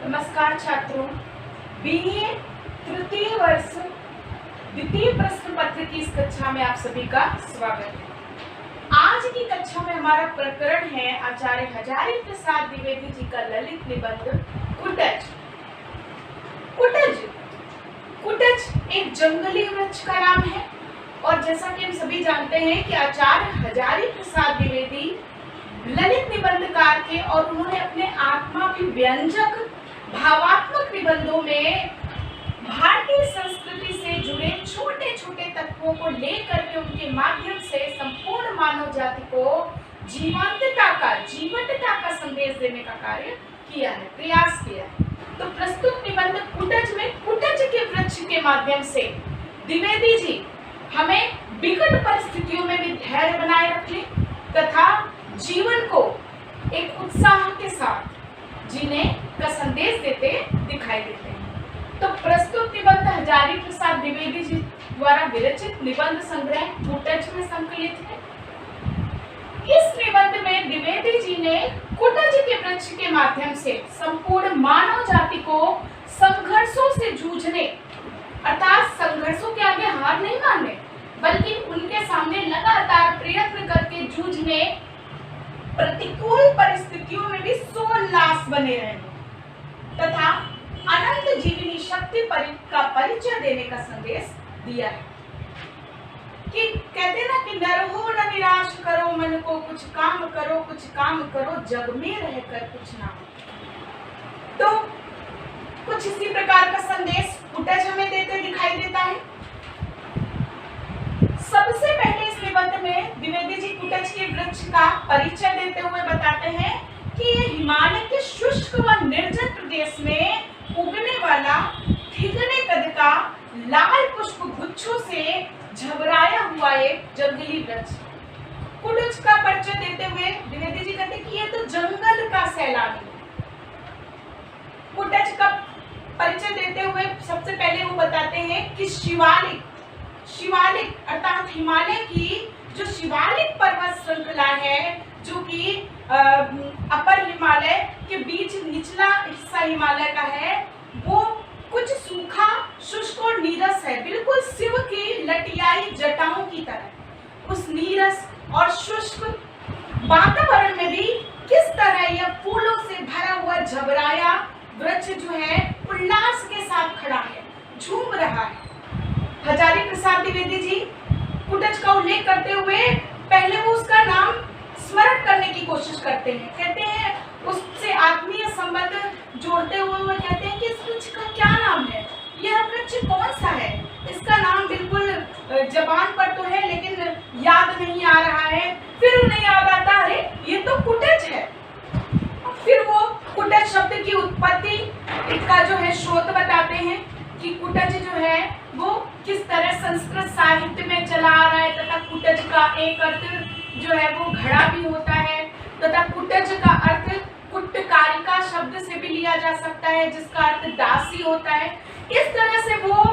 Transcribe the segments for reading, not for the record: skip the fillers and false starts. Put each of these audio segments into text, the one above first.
नमस्कार छात्रों, बीए तृतीय वर्ष द्वितीय प्रश्न पत्र की इस कक्षा में आप सभी का स्वागत है। आज की कक्षा में हमारा प्रकरण है आचार्य हजारी प्रसाद द्विवेदी जी का ललित निबंध कुटज। कुटज एक जंगली वृक्ष का नाम है और जैसा कि हम सभी जानते हैं कि आचार्य हजारी प्रसाद द्विवेदी ललित निबंधकार थे और उन्होंने अपने आत्माभिव्यंजक भावात्मक निबंधों में भारतीय संस्कृति से जुड़े छोटे छोटे तत्वों को लेकर के उनके माध्यम से संपूर्ण मानव जाति को जीवंतता का संदेश देने का कार्य किया है, प्रयास किया है। तो प्रस्तुत निबंध कुटज में कुटज के वृक्ष के माध्यम से द्विवेदी जी हमें विकट परिस्थितियों में भी धैर्य बनाए रखने तथा जीवन को एक उत्साह के साथ जीने का संदेश देते दिखाई देते हैं। तो प्रस्तुत निबंध हजारी प्रसाद द्विवेदी जी द्वारा विरचित निबंध संग्रह कुटज में संकलित है। इस निबंध में द्विवेदी जी ने कुटज के वृक्ष के माध्यम से संपूर्ण मानव जाति को संघर्षों से जूझने अर्थात संघर्षों के आगे हार नहीं मानने बल्कि उनके सामने लगातार प्रयत्न करके जूझने, प्रतिकूल परिस्थितियों में भी सोल्लास बने रहने तथा अनंत जीवनी शक्ति का परिचय देने का संदेश दिया है। कि कहते ना कि डरो न निराश करो मन को, कुछ काम करो जग में रहकर कुछ ना हो। तो कुछ इसी प्रकार का संदेश कुटज हमें देते दिखाई देता है। सबसे पहले इस निबंध में द्विवेदी जी कुटज के वृक्ष का परिचय देते हुए बताते हैं कि ये हिमालय के शुष्क व निर्जन प्रदेश में उगने वाला ठिगने कद का लाल पुष्प गुच्छों से झबराया हुआ एक जंगली वृक्ष। कुटज का परिचय देते हुए द्विवेदी जी कहते हैं कि ये तो जंगल का सैलानी है। कुटज का परिचय देते हुए सबसे पहले वो बताते हैं कि शिवालिक अर्थात हिमालय की जो शिवालिक पर्वत श्रृंखला है, जो कि अपर हिमालय के बीच निचला हिस्सा हिमालय का है, वो कुछ सूखा, शुष्क और नीरस है, बिल्कुल शिव की लटियाई जटाओं की तरह। उस नीरस और शुष्क वातावरण में भी किस तरह यह फूलों से भरा हुआ झबराया वृक्ष जो है उल्लास के साथ खड़ा है, झूम रहा है। हजारी प्रसाद द्विवेदी जी कुटज का उल्लेख करते हुए पहले वो उसका नाम स्मरण करने की कोशिश करते हैं। कहते हैं उससे आत्मीय संबंध जोड़ते हुए वो कहते हैं कि इस वृक्ष का क्या नाम है, यह वृक्ष कौन सा है। इसका नाम बिल्कुल जबान पर तो है लेकिन याद नहीं आ रहा है। फिर उन्हें याद आता है ये तो कुटज है। फिर वो कुटज शब्द की उत्पत्ति इसका जो है स्रोत बताते हैं कि कुटज जो है वो किस तरह संस्कृत साहित्य में चला आ रहा है तथा कुटज का एक अर्थ जो है वो घड़ा भी होता है तथा कुटज का अर्थ कुट्टकारिका शब्द से भी लिया जा सकता है जिसका अर्थ दासी होता है। इस तरह से वो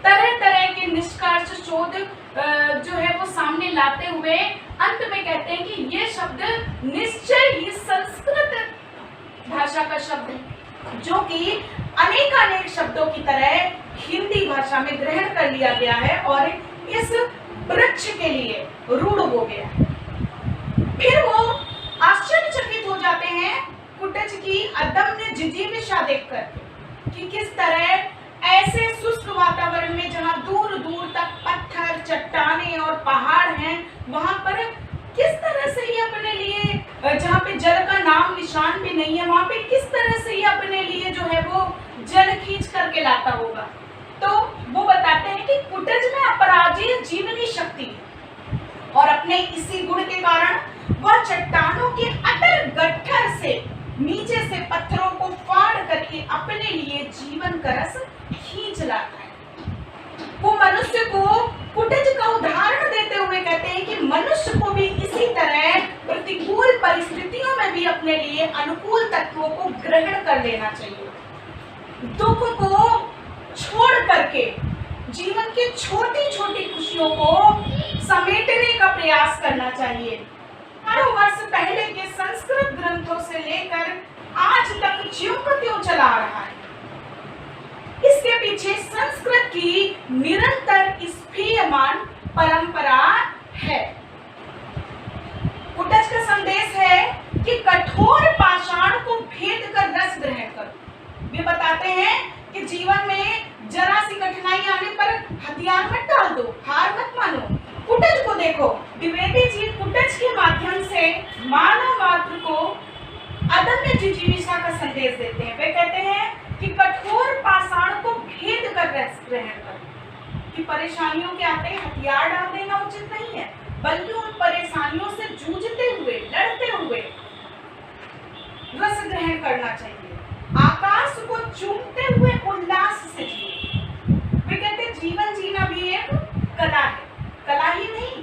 तरह तरह के निष्कर्ष शोध जो है वो सामने लाते हुए अंत में कहते हैं कि ये शब्द निश्चय ही संस्कृत भाषा का शब्द है जो कि अनेक शब्दों की तरह हिंदी भाषा में ग्रहण कर लिया गया है और इस वृक्ष के लिए रूढ़ हो गया है। फिर वो आश्चर्यचकित हो जाते हैं कुटज की अदम्य जिजीविषा देखकर कि किस तरह ऐसे शुष्क वातावरण में जहां दूर दूर तक पत्थर, चट्टाने और पहाड़ हैं, वहां पर किस तरह से ये अपने लिए, जहाँ पे जल का नाम निशान भी नहीं है, वहां पे किस तरह से ये अपने लिए जो है वो जल खींच करके लाता होगा। तो वो बताते हैं कि कुटज में अपराजेय जीवनी शक्ति और अपने इसी गुण के कारण वह चट्टानों के अटल गट्ठर से नीचे से पत्थरों को फाड़ करके अपने लिए जीवन का रस खींच लाता है। वो मनुष्य को कुटज का उदाहरण देते हुए कहते हैं कि मनुष्य को भी इसी तरह प्रतिकूल परिस्थितियों में भी अपने लिए अनुकूल तत्वों को ग्रहण कर लेना चाहिए। दुख को छोड़ करके जीवन की छोटी छोटी खुशियों को समेटने का प्रयास करना चाहिए। 18 वर्ष पहले के संस्कृत ग्रंथों से लेकर आज तक ज्यों का त्यों चला रहा है। इसके पीछे संस्कृत की निरंतर स्फीयमान परंपरा है। कुटज का संदेश है कि कठोर पाषाण को भेद कर रस ग्रहण करो। वे बताते हैं कि जीवन में जरा सी कठिनाई आने पर हथियार मत डाल दो, हार मत मानो। कुटज को देखो, द्विवेदी जी कुटज के माध्यम से मानव मात्र को अदम्य जिजीविषा का संदेश देते हैं। वे कहते हैं कि कठोर पाषाण को भेद कर रस ग्रहण करो, कि परेशानियों के आते हथियार डाल देना उचित नहीं है, बल्कि उन परेशानियों से जूझते हुए, लड़ते हुए रस ग्रहण करना चाहिए। आकाश को चूमते हुए उल्लास से जिए। वे कहते हैं जीवन जीना भी एक कला है, कला ही नहीं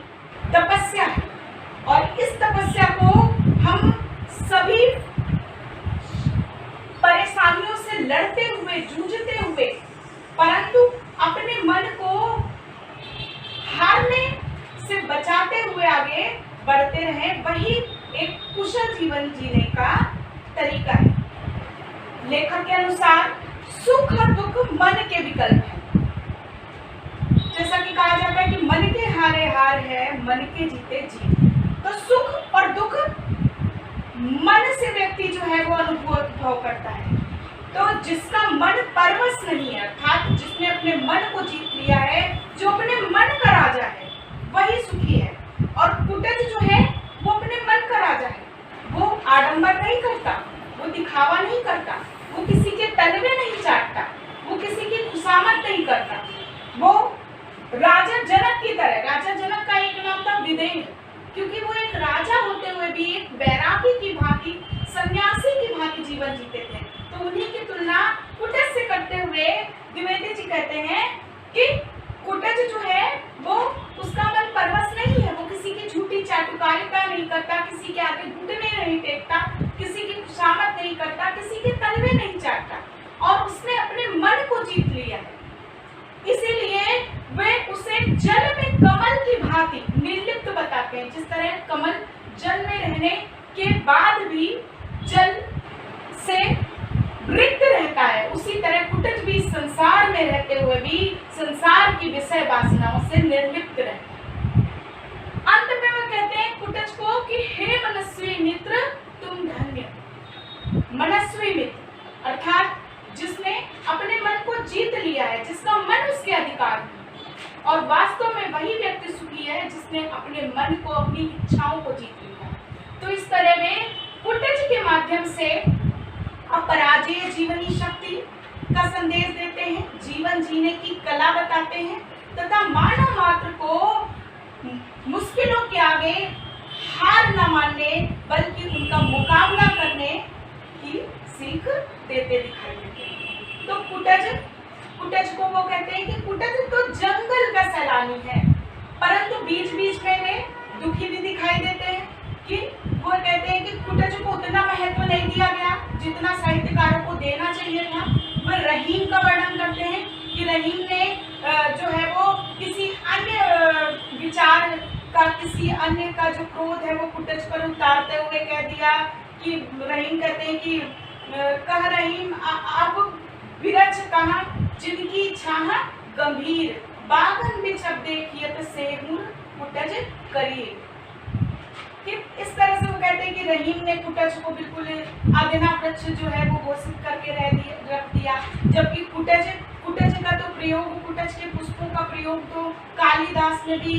तपस्या है, और इस तपस्या को हम सभी परेशानियों से लड़ते हुए, जूझते हुए, परंतु अपने मन को हारने से बचाते हुए आगे बढ़ते रहें, वही एक कुशल जीवन जीने का तरीका है। लेखक के अनुसार सुख और दुख मन के विकल्प हैं। जैसा कि कहा जाता है कि मन के हारे हार है, मन के जीते जीत। तो सुख और दुख मन से व्यक्ति जो है वो अनुभव करता है। तो जिसका मन परवश नहीं है, अर्थात जिसने अपने मन को जीत लिया है, जो अपने मन का राजा है, वही सुखी है। और कुटज जो है वो अपने मन का राजा है। वो आडंबर नहीं करता, वो दिखावा नहीं करता, वो किसी के तलवे नहीं चाटता, वो किसी की खुशामद नहीं करता। वो राजा जनक की तरह, राजा जनक का एक नाम था विदेह, क्योंकि वो एक राजा होते हुए भी एक बैरागी की भांति, सन्यासी की भांति जीवन जीते थे। तो उन्हीं की तुलना कुटज से करते हुए द्विवेदी जी कहते हैं कि कुटज जो है वो उसका मन परवश नहीं है, वो किसी की झूठी चाटुकारिता नहीं करता, किसी के आगे घुटने नहीं टेकता, किसी की खुशामद नहीं करता, किसी के तलवे नहीं चाटता, और उसने अपने मन को जीत लिया है। इसीलिए वे उसे जल में कमल की भांति निर्लिप्त बताते हैं। जिस तरह कमल जल में रहने के बाद भी जल से रिक्त रहता है, उसी तरह कुटज भी संसार में रहते हुए भी संसार की विषय वासनाओं से निर्लिप्त रहता है। अंत में वो कहते हैं कुटज को कि हे मनस्वी मित्र तुम धन्य। मनस्वी मित्र अर्थात जिसने अपने मन को जीत लिया है, जिसका मन उसके अधिकार में, और वास्तव में वही व्यक्ति सुखी है जिसने अपने मन को, अपनी इच्छाओं को जीत लिया है। तो इस तरह वे कुटज के माध्यम से अपराजेय जीवनी शक्ति का संदेश देते हैं, जीवन जीने की कला बताते हैं, तथा मानव मात्र को मुश्किलों के आगे हार न मानने बल्कि उनका मुकाबला करने की सीख देते दिखाई देते हैं। तो कुटज को वो कहते हैं कि कुटज तो जंगल का सैलानी है, परंतु बीच बीच में वे दुखी भी दिखाई देते हैं। कि वो कहते हैं कि कुटज को उतना महत्व नहीं दिया गया जितना साहित्यकारों को देना चाहिए था। वह रहीम का वर्णन करते हैं कि रहीम ने जो है वो किसी अन्य विचार का, किसी अन्य का जो क्रोध है वो कुटज पर उतारते हुए कह दिया कि रहीम कहते हैं कि कह रहीम अब विरच कहा जिनकी छाह गंभीर बागन बिछब देखिए से कुटज करिए। कि इस तरह से वो कहते हैं कि रहीम ने कुटज को बिल्कुल आदिना वृक्ष जो है वो घोषित करके रख दिया, जबकि कुटज का तो प्रयोग, कुटज के पुष्पों का प्रयोग तो कालिदास ने भी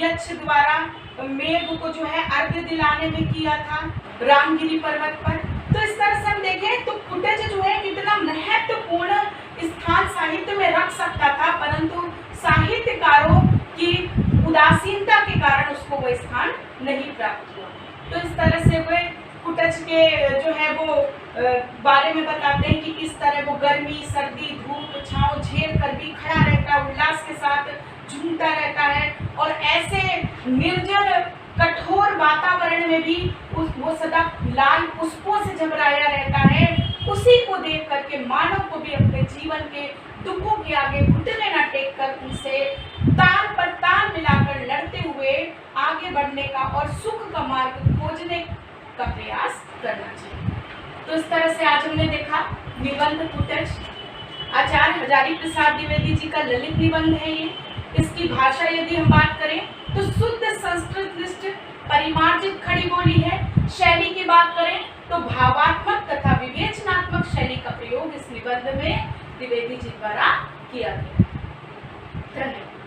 यक्ष द्वारा मेघ को जो है अर्घ्य दिलाने में किया था रामगिरी पर्वत पर। तो इस तरह से हम देखें तो कुटज जो है कितना महत्वपूर्ण स्थान साहित्य में रख सकता था, परंतु साहित्यकारों की उदासीनता के कारण उसको वो स्थान नहीं प्राप्त हुआ। तो इस तरह से वे कुटज के जो है वो बारे में बताते हैं कि किस तरह वो गर्मी, सर्दी, धूप, छांव झेल कर भी खड़ा रहता है, उल्लास के साथ झूमता रहता है, और ऐसे निर्जन कठोर वातावरण में भी वो सदा लाल पुष्पों से झमराया रहता है। उसी को देख करके मानव को भी अपने जीवन के दुखों के आगे घुटने न टेक कर उनसे ताल पर ताल मिलाकर लड़ते हुए आगे बढ़ने का और सुख का मार्ग खोजने का प्रयास करना चाहिए। तो इस तरह से आज हमने देखा निबंध फुटेज। आचार्य हजारी प्रसाद द्विवेदी जी का ललित निबंध है ये। इसकी भाषा यदि हम बात करें तो शुद्ध संस्कृत परिमार्जित खड़ी बोली है। शैली की बात करें तो भावात्मक तथा विवेचनात्मक शैली का प्रयोग इस निबंध में द्विवेदी जी द्वारा किया गया। धन्यवाद।